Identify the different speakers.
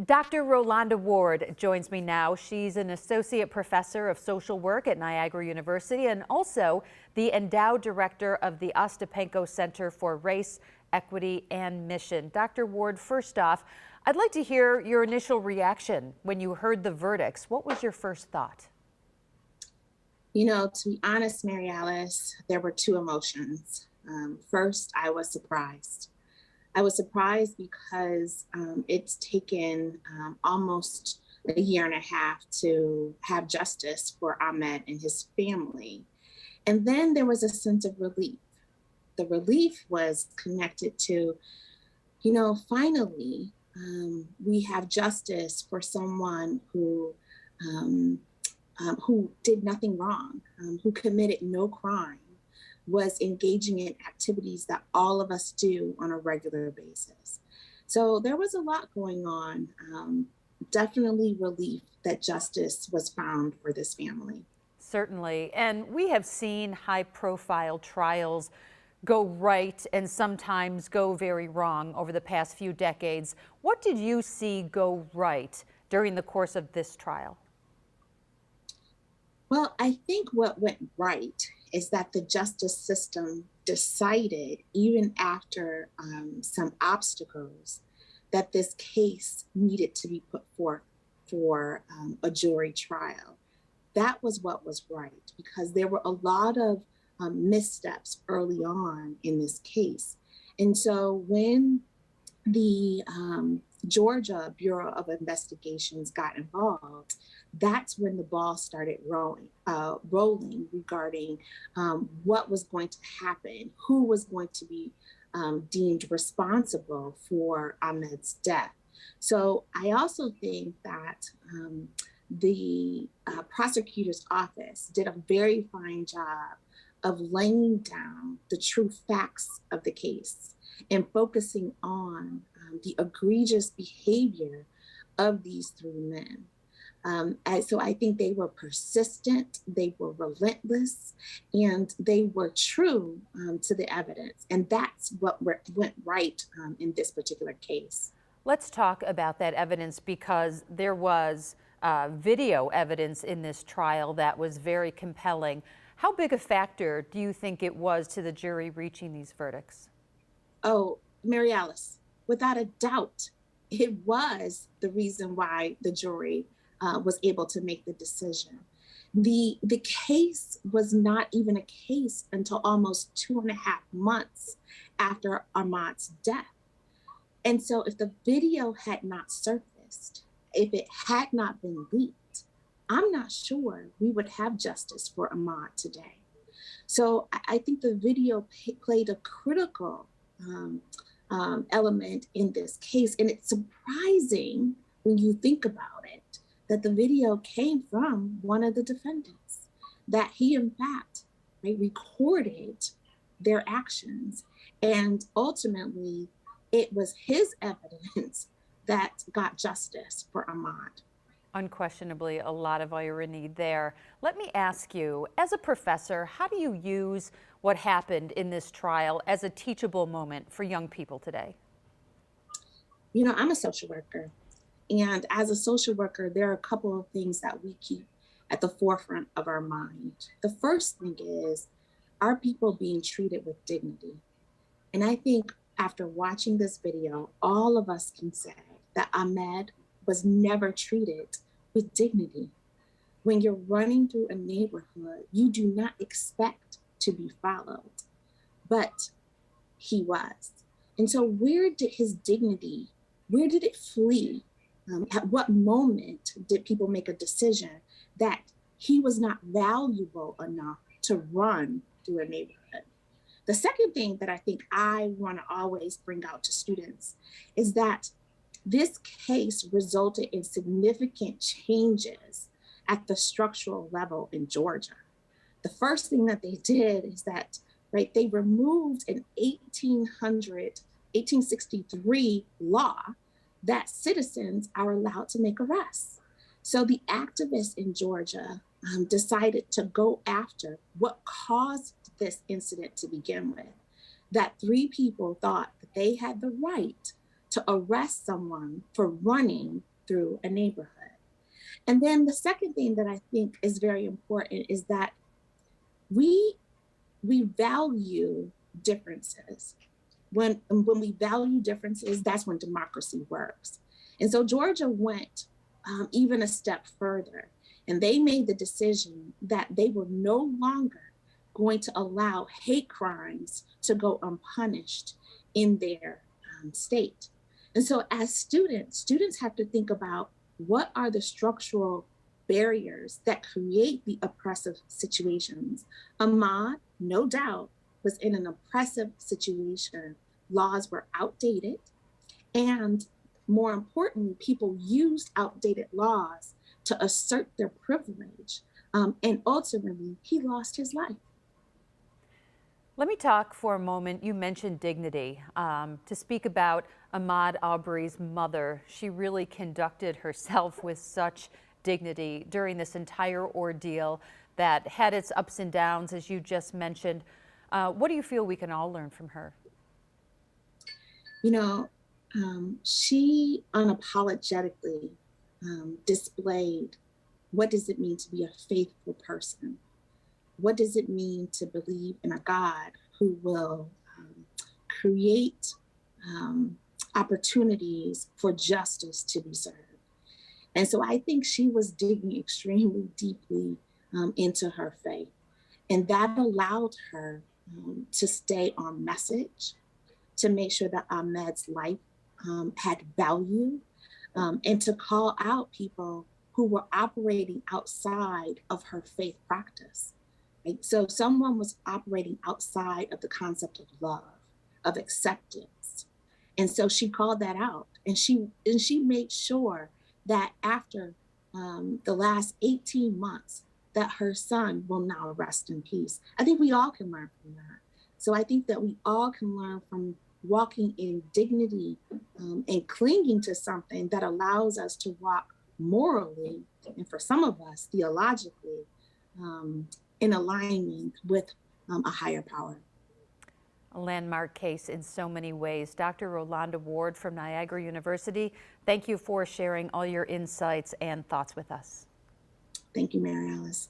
Speaker 1: Dr. Rolanda Ward joins me now. She's an associate professor of social work at Niagara University and also the Endowed director of the Ostapenko Center for Race, Equity, and Mission. Dr. Ward, first off, I'd like to hear your initial reaction when you heard the verdicts. What was your first thought?
Speaker 2: You know, to be honest, Mary Alice, there were two emotions. First, I was surprised. I was surprised because it's taken almost a year and a half to have justice for Ahmaud and his family. And then there was a sense of relief. The relief was connected to, you know, finally, we have justice for someone who did nothing wrong, who committed no crime, was engaging in activities that all of us do on a regular basis. So there was a lot going on. Definitely relief that justice was found for this family.
Speaker 1: Certainly. And we have seen high-profile trials go right and sometimes go very wrong over the past few decades. What did you see go right during the course of this trial?
Speaker 2: Well, I think what went right is that the justice system decided, even after some obstacles, that this case needed to be put forth for a jury trial. That was what was right, because there were a lot of missteps early on in this case. And so when the Georgia Bureau of Investigations got involved, that's when the ball started rolling regarding what was going to happen, who was going to be deemed responsible for Ahmaud's death. So I also think that the prosecutor's office did a very fine job of laying down the true facts of the case and focusing on the egregious behavior of these three men. So I think they were persistent, they were relentless, and they were true to the evidence. And that's what went right in this particular case.
Speaker 1: Let's talk about that evidence, because there was video evidence in this trial that was very compelling. How big a factor do you think it was to the jury reaching these verdicts?
Speaker 2: Oh, Mary Alice, without a doubt, it was the reason why the jury was able to make the decision. The case was not even a case until almost 2.5 months after Ahmaud's death. And so if the video had not surfaced, if it had not been leaked, I'm not sure we would have justice for Ahmaud today. So I think the video played a critical element in this case. And it's surprising when you think about it, that the video came from one of the defendants, that he in fact recorded their actions. And ultimately, it was his evidence that got justice for Ahmaud.
Speaker 1: Unquestionably, a lot of irony there. Let me ask you, as a professor, how do you use what happened in this trial as a teachable moment for young people today?
Speaker 2: You know, I'm a social worker. And as a social worker, there are a couple of things that we keep at the forefront of our mind. The first thing is, are people being treated with dignity? And I think after watching this video, all of us can say that Ahmaud was never treated with dignity. When you're running through a neighborhood, you do not expect to be followed, but he was. And so where did his dignity, where did it flee? At what moment did people make a decision that he was not valuable enough to run through a neighborhood? The second thing that I think I want to always bring out to students is that this case resulted in significant changes at the structural level in Georgia. The first thing that they did is that they removed an 1863 law that citizens are allowed to make arrests. So the activists in Georgia decided to go after what caused this incident to begin with. That 3 people thought that they had the right to arrest someone for running through a neighborhood. And then the second thing that I think is very important is that we value differences. When we value differences, that's when democracy works. And so Georgia went even a step further, and they made the decision that they were no longer going to allow hate crimes to go unpunished in their state. And so as students have to think about what are the structural barriers that create the oppressive situations. Ahmaud, no doubt, was in an oppressive situation. Laws were outdated, and more importantly, people used outdated laws to assert their privilege, and ultimately, he lost his life.
Speaker 1: Let me talk for a moment. You mentioned dignity. To speak about Ahmaud Arbery's mother, she really conducted herself with such dignity during this entire ordeal that had its ups and downs, as you just mentioned. What do you feel we can all learn from her?
Speaker 2: You know, she unapologetically displayed what does it mean to be a faithful person? What does it mean to believe in a God who will create opportunities for justice to be served? And so I think she was digging extremely deeply into her faith. And that allowed her to stay on message, to make sure that Ahmaud's life had value, and to call out people who were operating outside of her faith practice. Right? So someone was operating outside of the concept of love, of acceptance. And so she called that out, and she made sure that after the last 18 months, that her son will now rest in peace. I think we all can learn from that. So I think that we all can learn from walking in dignity and clinging to something that allows us to walk morally, and for some of us, theologically, in alignment with a higher power.
Speaker 1: A landmark case in so many ways. Dr. Rolanda Ward from Niagara University, thank you for sharing all your insights and thoughts with us.
Speaker 2: Thank you, Mary Alice.